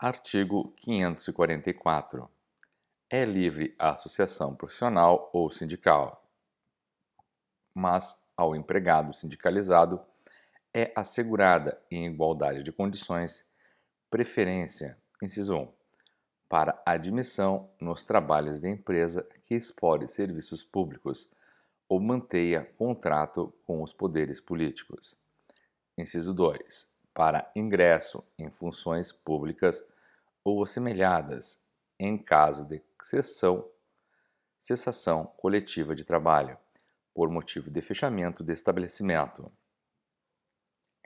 Artigo 544. É livre a associação profissional ou sindical, mas ao empregado sindicalizado é assegurada, em igualdade de condições, preferência, inciso 1, para admissão nos trabalhos da empresa que explore serviços públicos ou mantenha contrato com os poderes políticos. Inciso 2, para ingresso em funções públicas ou assemelhadas, em caso de cessação coletiva de trabalho, por motivo de fechamento de estabelecimento.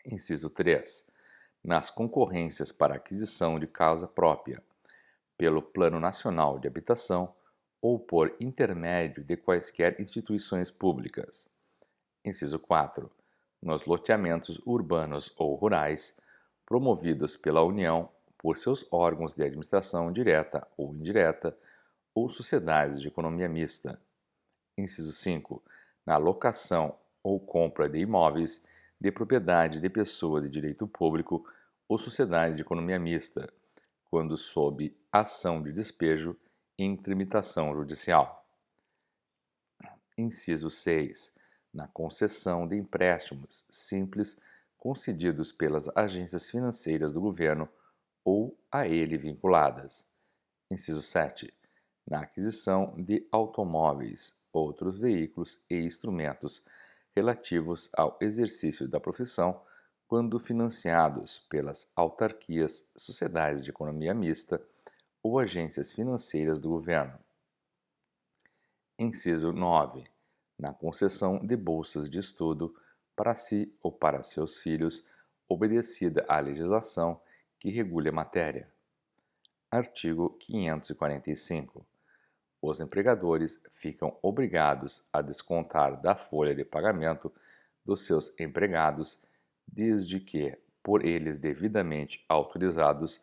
Inciso 3. Nas concorrências para aquisição de casa própria, pelo Plano Nacional de Habitação ou por intermédio de quaisquer instituições públicas. Inciso 4. Nos loteamentos urbanos ou rurais, promovidos pela União por seus órgãos de administração direta ou indireta ou sociedades de economia mista. Inciso 5. Na locação ou compra de imóveis de propriedade de pessoa de direito público ou sociedade de economia mista, quando sob ação de despejo em tramitação judicial. Inciso 6. Na concessão de empréstimos simples concedidos pelas agências financeiras do governo ou a ele vinculadas. Inciso 7. Na aquisição de automóveis, outros veículos e instrumentos relativos ao exercício da profissão, quando financiados pelas autarquias, sociedades de economia mista ou agências financeiras do governo. Inciso 9. Na concessão de bolsas de estudo para si ou para seus filhos, obedecida à legislação que regule a matéria. Artigo 545. Os empregadores ficam obrigados a descontar da folha de pagamento dos seus empregados, desde que, por eles devidamente autorizados,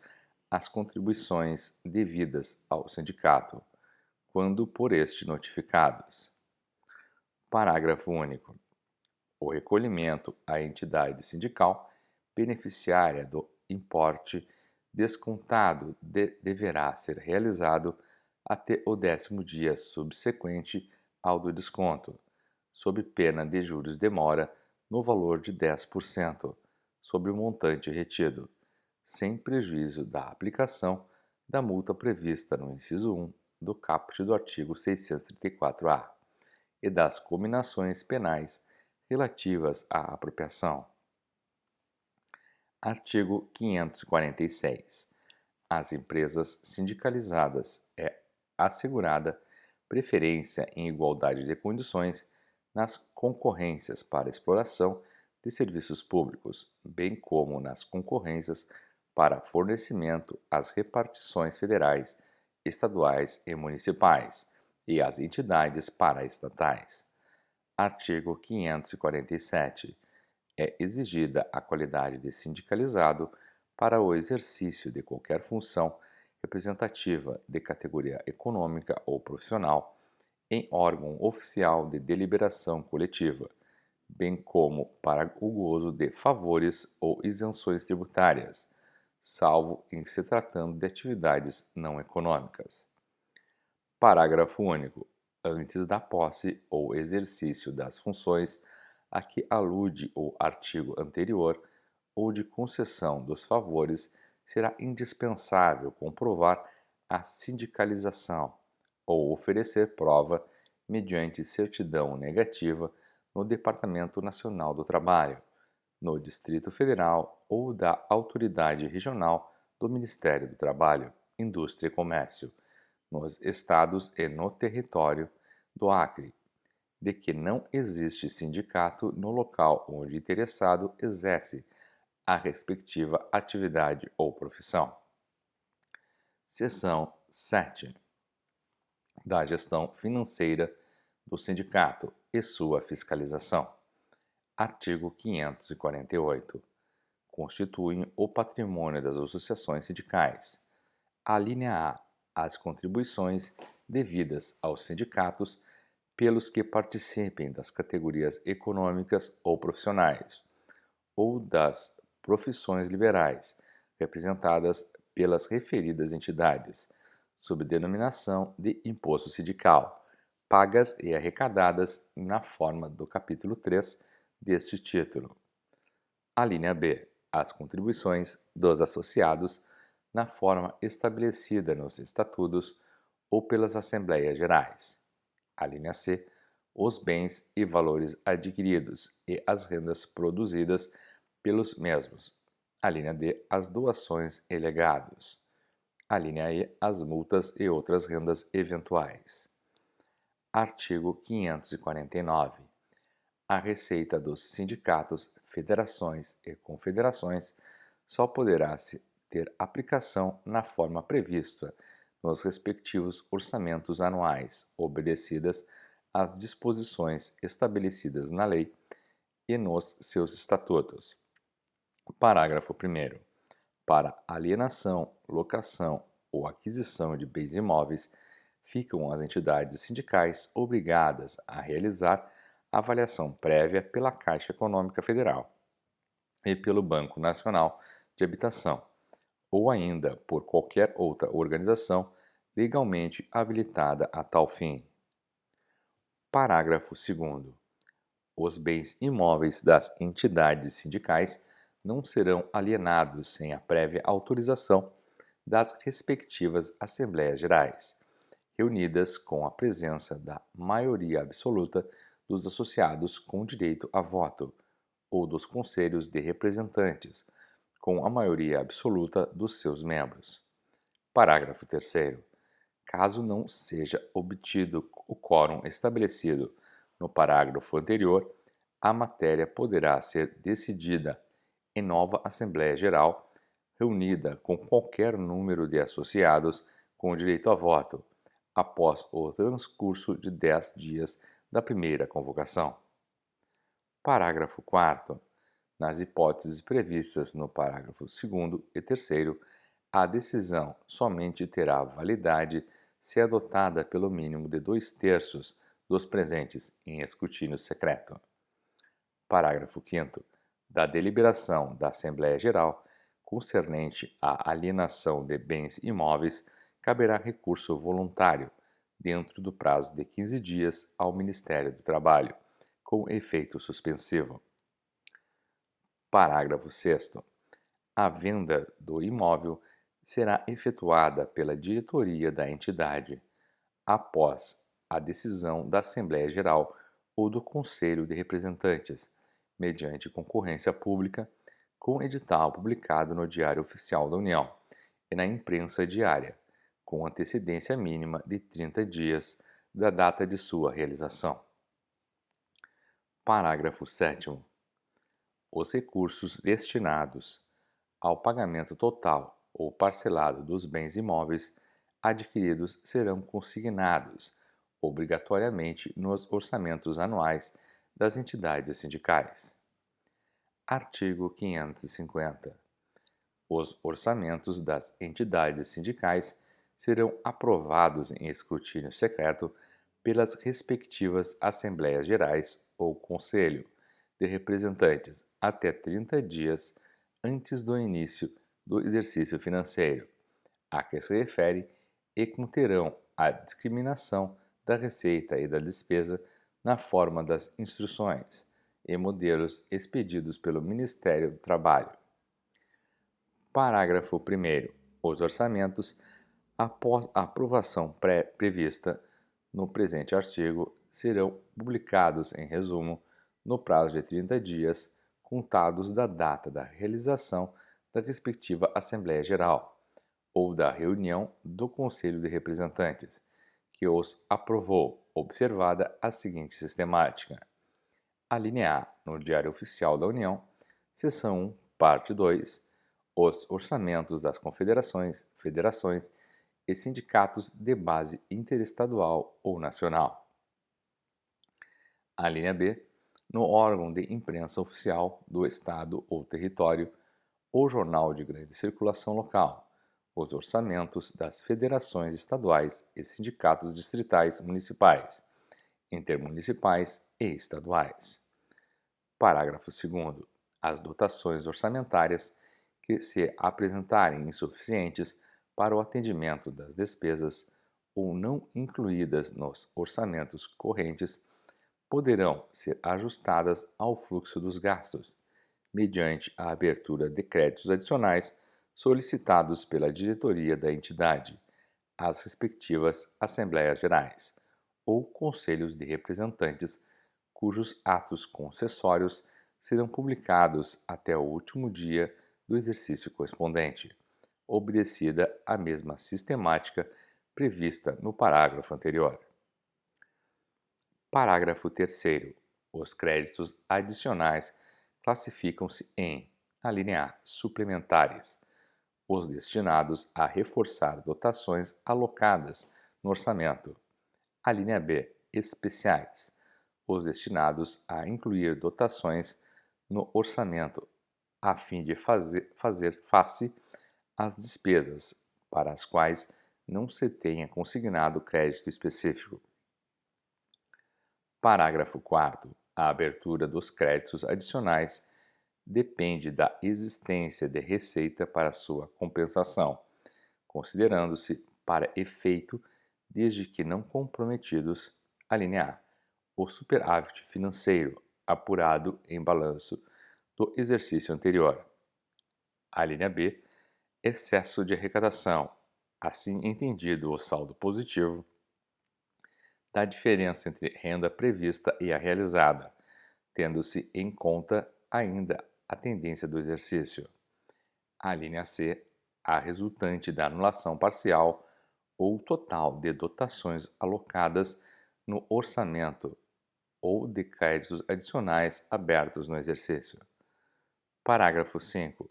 as contribuições devidas ao sindicato, quando por este notificados. Parágrafo único. O recolhimento à entidade sindical beneficiária do importe descontado deverá ser realizado até o 10º dia subsequente ao do desconto, sob pena de juros de mora no valor de 10% sobre o montante retido, sem prejuízo da aplicação da multa prevista no inciso 1 do caput do artigo 634-A e das cominações penais relativas à apropriação. Artigo 546. Às empresas sindicalizadas é assegurada preferência em igualdade de condições nas concorrências para exploração de serviços públicos, bem como nas concorrências para fornecimento às repartições federais, estaduais e municipais e às entidades paraestatais. Artigo 547. É exigida a qualidade de sindicalizado para o exercício de qualquer função representativa de categoria econômica ou profissional em órgão oficial de deliberação coletiva, bem como para o gozo de favores ou isenções tributárias, salvo em se tratando de atividades não econômicas. Parágrafo único. Antes da posse ou exercício das funções a que alude o artigo anterior ou de concessão dos favores, será indispensável comprovar a sindicalização ou oferecer prova mediante certidão negativa no Departamento Nacional do Trabalho, no Distrito Federal ou da Autoridade Regional do Ministério do Trabalho, Indústria e Comércio, nos estados e no território do Acre, de que não existe sindicato no local onde o interessado exerce a respectiva atividade ou profissão. Seção 7. Da gestão financeira do sindicato e sua fiscalização. Artigo 548. Constituem o patrimônio das associações sindicais. Alínea A. As contribuições devidas aos sindicatos pelos que participem das categorias econômicas ou profissionais, ou das profissões liberais, representadas pelas referidas entidades, sob denominação de imposto sindical, pagas e arrecadadas na forma do capítulo 3 deste título. A linha B. As contribuições dos associados na forma estabelecida nos estatutos ou pelas Assembleias Gerais. A linha C. Os bens e valores adquiridos e as rendas produzidas pelos mesmos. A linha D. As doações e legados. A linha E. As multas e outras rendas eventuais. Artigo 549. A receita dos sindicatos, federações e confederações só poderá ter aplicação na forma prevista nos respectivos orçamentos anuais, obedecidas às disposições estabelecidas na lei e nos seus estatutos. Parágrafo 1º. Para alienação, locação ou aquisição de bens imóveis, ficam as entidades sindicais obrigadas a realizar avaliação prévia pela Caixa Econômica Federal e pelo Banco Nacional de Habitação, ou ainda por qualquer outra organização legalmente habilitada a tal fim. Parágrafo 2º. Os bens imóveis das entidades sindicais não serão alienados sem a prévia autorização das respectivas Assembleias Gerais, reunidas com a presença da maioria absoluta dos associados com direito a voto, ou dos conselhos de representantes, com a maioria absoluta dos seus membros. Parágrafo 3º. Caso não seja obtido o quórum estabelecido no parágrafo anterior, a matéria poderá ser decidida em nova Assembleia Geral, reunida com qualquer número de associados com direito a voto, após o transcurso de 10 dias da primeira convocação. Parágrafo 4º. Nas hipóteses previstas no parágrafo 2º e 3º, a decisão somente terá validade se adotada pelo mínimo de 2/3 dos presentes em escrutínio secreto. Parágrafo 5º. Da deliberação da Assembleia Geral concernente à alienação de bens imóveis, caberá recurso voluntário, dentro do prazo de 15 dias, ao Ministério do Trabalho, com efeito suspensivo. Parágrafo 6º. A venda do imóvel será efetuada pela diretoria da entidade, após a decisão da Assembleia Geral ou do Conselho de Representantes, mediante concorrência pública, com edital publicado no Diário Oficial da União e na imprensa diária, com antecedência mínima de 30 dias da data de sua realização. Parágrafo 7º. Os recursos destinados ao pagamento total ou parcelado dos bens imóveis adquiridos serão consignados obrigatoriamente nos orçamentos anuais das entidades sindicais. Artigo 550. Os orçamentos das entidades sindicais serão aprovados em escrutínio secreto pelas respectivas Assembleias Gerais ou Conselho de Representantes até 30 dias antes do início do exercício financeiro, a que se refere, e conterão a discriminação da receita e da despesa na forma das instruções e modelos expedidos pelo Ministério do Trabalho. Parágrafo 1º. Os orçamentos, após a aprovação prevista no presente artigo, serão publicados em resumo no prazo de 30 dias, contados da data da realização da respectiva Assembleia Geral ou da reunião do Conselho de Representantes, que os aprovou, observada a seguinte sistemática. Alínea A, no Diário Oficial da União, seção 1, parte 2, os orçamentos das confederações, federações e sindicatos de base interestadual ou nacional. A linha B, no órgão de imprensa oficial do Estado ou território ou jornal de grande circulação local, os orçamentos das federações estaduais e sindicatos distritais municipais, intermunicipais e estaduais. Parágrafo 2º. As dotações orçamentárias que se apresentarem insuficientes para o atendimento das despesas ou não incluídas nos orçamentos correntes, poderão ser ajustadas ao fluxo dos gastos, mediante a abertura de créditos adicionais solicitados pela diretoria da entidade, às respectivas Assembleias Gerais ou Conselhos de Representantes, cujos atos concessórios serão publicados até o último dia do exercício correspondente, obedecida a mesma sistemática prevista no parágrafo anterior. Parágrafo 3º. Os créditos adicionais classificam-se em: a linha A, suplementares, os destinados a reforçar dotações alocadas no orçamento; a linha B, especiais, os destinados a incluir dotações no orçamento a fim de fazer face às despesas para as quais não se tenha consignado crédito específico. Parágrafo 4º. A abertura dos créditos adicionais depende da existência de receita para sua compensação, considerando-se para efeito, desde que não comprometidos, a linha A, o superávit financeiro apurado em balanço do exercício anterior; a linha B, excesso de arrecadação, assim entendido o saldo positivo da diferença entre renda prevista e a realizada, tendo-se em conta ainda a tendência do exercício; a linha C, a resultante da anulação parcial ou total de dotações alocadas no orçamento ou de créditos adicionais abertos no exercício. Parágrafo 5.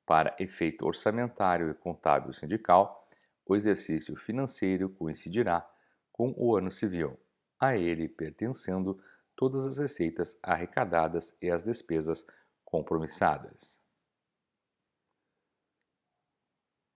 Para efeito orçamentário e contábil sindical, o exercício financeiro coincidirá com o ano civil, a ele pertencendo todas as receitas arrecadadas e as despesas compromissadas.